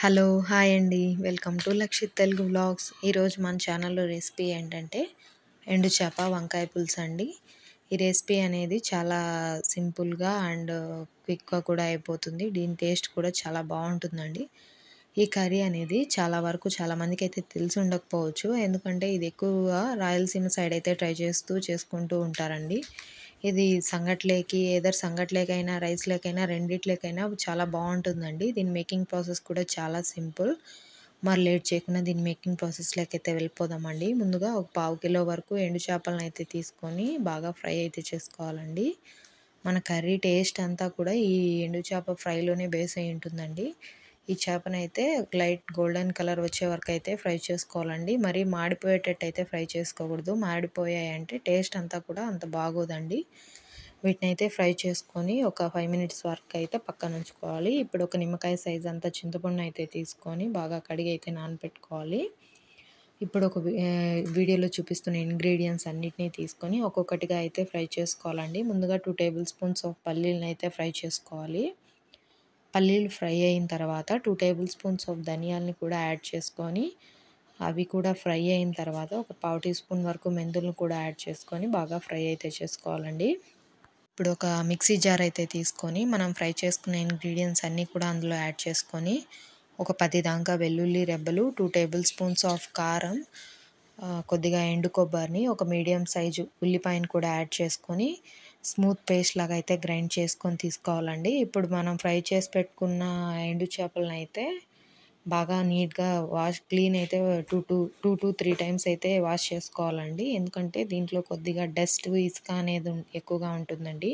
Hello! Hi అండి. Welcome to Lakshith Telugu vlogs. ఈరోజు మన ఛానల్‌లో రెసిపీ ఏంటంటే ఎండు చేప వంకాయ పులుసు అండి. ఈ రెసిపీ అనేది చాలా సింపుల్‌గా అండ్ క్విక్‌గా కూడా అయిపోతుంది. దీని టేస్ట్ కూడా చాలా బావుంటుందండి. ఈ కర్రీ అనేది చాలా వరకు చాలామందికైతే తెలిసి ఉండకపోవచ్చు. ఎందుకంటే ఇది ఎక్కువగా రాయలసీమ సైడ్ అయితే ట్రై చేసుకుంటూ ఉంటారండి. ఇది సంగట్లేకైనా, రైస్‌లోకైనా రెండిట్లోకైనా చాలా బావుంటుందండి. దీని మేకింగ్ ప్రాసెస్ కూడా చాలా సింపుల్. మరి లేట్ చేయకుండా దీని మేకింగ్ ప్రాసెస్‌లోకైతే వెళ్ళిపోదామండి. ముందుగా ఒక పావు కిలో వరకు ఎండు చేపలనైతే తీసుకొని బాగా ఫ్రై అయితే చేసుకోవాలండి. మన కర్రీ టేస్ట్ అంతా కూడా ఈ ఎండు చేప ఫ్రైలోనే బేస్ అయ్యి ఉంటుందండి. ఈ చేపనైతే లైట్ గోల్డెన్ కలర్ వచ్చే వరకు అయితే ఫ్రై చేసుకోవాలండి. మరీ మాడిపోయేటట్టయితే ఫ్రై చేసుకోకూడదు. మాడిపోయాయంటే టేస్ట్ అంతా కూడా అంత బాగోదండి. వీటినైతే ఫ్రై చేసుకొని ఒక 5 మినిట్స్ వరకు అయితే పక్కన ఉంచుకోవాలి. ఇప్పుడు ఒక నిమ్మకాయ సైజ్ అంతా చింతపండు అయితే తీసుకొని బాగా కడిగి అయితే నానబెట్టుకోవాలి. ఇప్పుడు వీడియోలో చూపిస్తున్న ఇంగ్రీడియంట్స్ అన్నిటిని తీసుకొని ఒక్కొక్కటిగా అయితే ఫ్రై చేసుకోవాలండి. ముందుగా 2 టేబుల్ స్పూన్స్ ఆఫ్ పల్లీలను అయితే ఫ్రై చేసుకోవాలి. పల్లీలు ఫ్రై అయిన తర్వాత 2 టేబుల్ స్పూన్స్ ఆఫ్ ధనియాలని కూడా యాడ్ చేసుకొని అవి కూడా ఫ్రై అయిన తర్వాత ఒక పావు టీ స్పూన్ వరకు మెంతులను కూడా యాడ్ చేసుకొని బాగా ఫ్రై అయితే చేసుకోవాలండి. ఇప్పుడు ఒక మిక్సీ జార్ అయితే తీసుకొని మనం ఫ్రై చేసుకున్న ఇంగ్రీడియంట్స్ అన్నీ కూడా అందులో యాడ్ చేసుకొని ఒక 10 దాకా వెల్లుల్లి రెబ్బలు, 2 టేబుల్ స్పూన్స్ ఆఫ్ కారం, కొద్దిగా ఎండు కొబ్బరిని, ఒక మీడియం సైజు ఉల్లిపాయను కూడా యాడ్ చేసుకొని స్మూత్ పేస్ట్ లాగా అయితే గ్రైండ్ చేసుకొని తీసుకోవాలండి. ఇప్పుడు మనం ఫ్రై చేసి పెట్టుకున్న ఎండు చేపలను అయితే బాగా నీట్‌గా క్లీన్ అయితే 2-3 టైమ్స్ అయితే వాష్ చేసుకోవాలండి. ఎందుకంటే దీంట్లో కొద్దిగా డస్ట్, ఇసుక అనేది ఎక్కువగా ఉంటుందండి.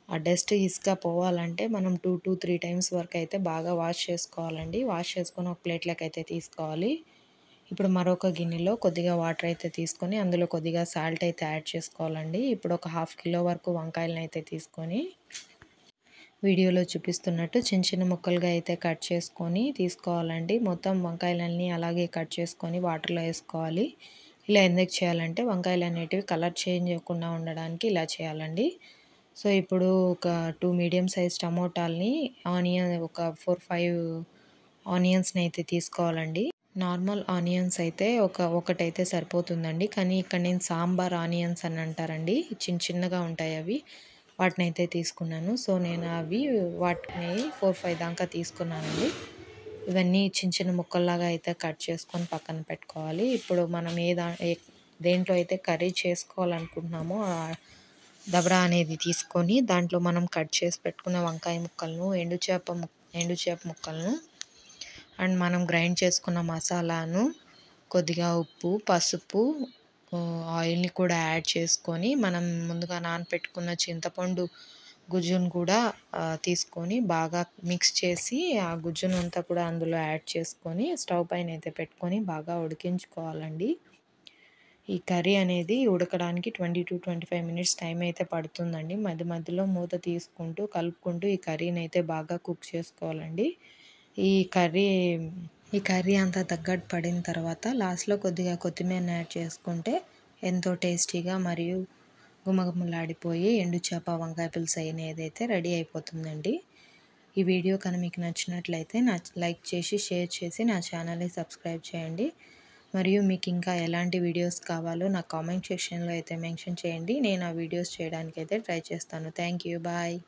ఆ డస్ట్, ఇసుక పోవాలంటే మనం 2-3 టైమ్స్ వరకు అయితే బాగా వాష్ చేసుకోవాలండి. వాష్ చేసుకొని ఒక ప్లేట్‌లోకి అయితే తీసుకోవాలి. ఇప్పుడు మరొక గిన్నెలో కొద్దిగా వాటర్ అయితే తీసుకొని అందులో కొద్దిగా సాల్ట్ అయితే యాడ్ చేసుకోవాలండి. ఇప్పుడు ఒక హాఫ్ కిలో వరకు వంకాయలను అయితే తీసుకొని వీడియోలో చూపిస్తున్నట్టు చిన్న చిన్న ముక్కలుగా అయితే కట్ చేసుకొని తీసుకోవాలండి. మొత్తం వంకాయలన్నీ అలాగే కట్ చేసుకొని వాటర్లో వేసుకోవాలి. ఇలా ఎందుకు చేయాలంటే వంకాయలు అనేటివి కలర్ చేంజ్ అవ్వకుండా ఉండడానికి ఇలా చేయాలండి. సో ఇప్పుడు ఒక 2 మీడియం సైజ్ టమోటాలని ఒక 4-5 ఆనియన్స్ని అయితే తీసుకోవాలండి. నార్మల్ ఆనియన్స్ అయితే ఒకటైతే సరిపోతుందండి. కానీ ఇక్కడ నేను సాంబార్ ఆనియన్స్ అని అంటారండి. చిన్నగా ఉంటాయి అవి. వాటినైతే తీసుకున్నాను. సో నేను వాటిని 4-5 దాకా తీసుకున్నానండి. ఇవన్నీ చిన్న చిన్న ముక్కల్లాగా అయితే కట్ చేసుకొని పక్కన పెట్టుకోవాలి. ఇప్పుడు మనం దేంట్లో అయితే కర్రీ చేసుకోవాలనుకుంటున్నామో ఆ దబరా అనేది తీసుకొని దాంట్లో మనం కట్ చేసి పెట్టుకున్న వంకాయ ముక్కలను, ఎండు చేప ముక్కలను అండ్ మనం గ్రైండ్ చేసుకున్న మసాలాను, కొద్దిగా ఉప్పు, పసుపు, ఆయిల్ని కూడా యాడ్ చేసుకొని మనం ముందుగా నానపెట్టుకున్న చింతపండు గుజ్జును కూడా తీసుకొని బాగా మిక్స్ చేసి ఆ గుజ్జునంతా కూడా అందులో యాడ్ చేసుకొని స్టవ్ పైన అయితే పెట్టుకొని బాగా ఉడికించుకోవాలండి. ఈ కర్రీ అనేది ఉడకడానికి 20-25 మినిట్స్ టైం అయితే పడుతుందండి. మధ్య మధ్యలో మూత తీసుకుంటూ కలుపుకుంటూ ఈ కర్రీని అయితే బాగా కుక్ చేసుకోవాలండి. ఈ కర్రీ ఈ కర్రీ అంతా దగ్గర పడిన తర్వాత లాస్ట్‌లో కొద్దిగా కొత్తిమీరని యాడ్ చేసుకుంటే ఎంతో టేస్టీగా మరియు గుమగుమలాడిపోయి ఎండు చేప వంకాయ పులుసు అనేదైతే రెడీ అయిపోతుందండి. ఈ వీడియో కానీ మీకు నచ్చినట్లయితే లైక్ చేసి, షేర్ చేసి నా ఛానల్‌ని సబ్స్క్రైబ్ చేయండి. మరియు మీకు ఇంకా ఎలాంటి వీడియోస్ కావాలో నా కామెంట్ సెక్షన్‌లో అయితే మెన్షన్ చేయండి. నేను ఆ వీడియోస్ చేయడానికైతే ట్రై చేస్తాను. Thank you. బాయ్.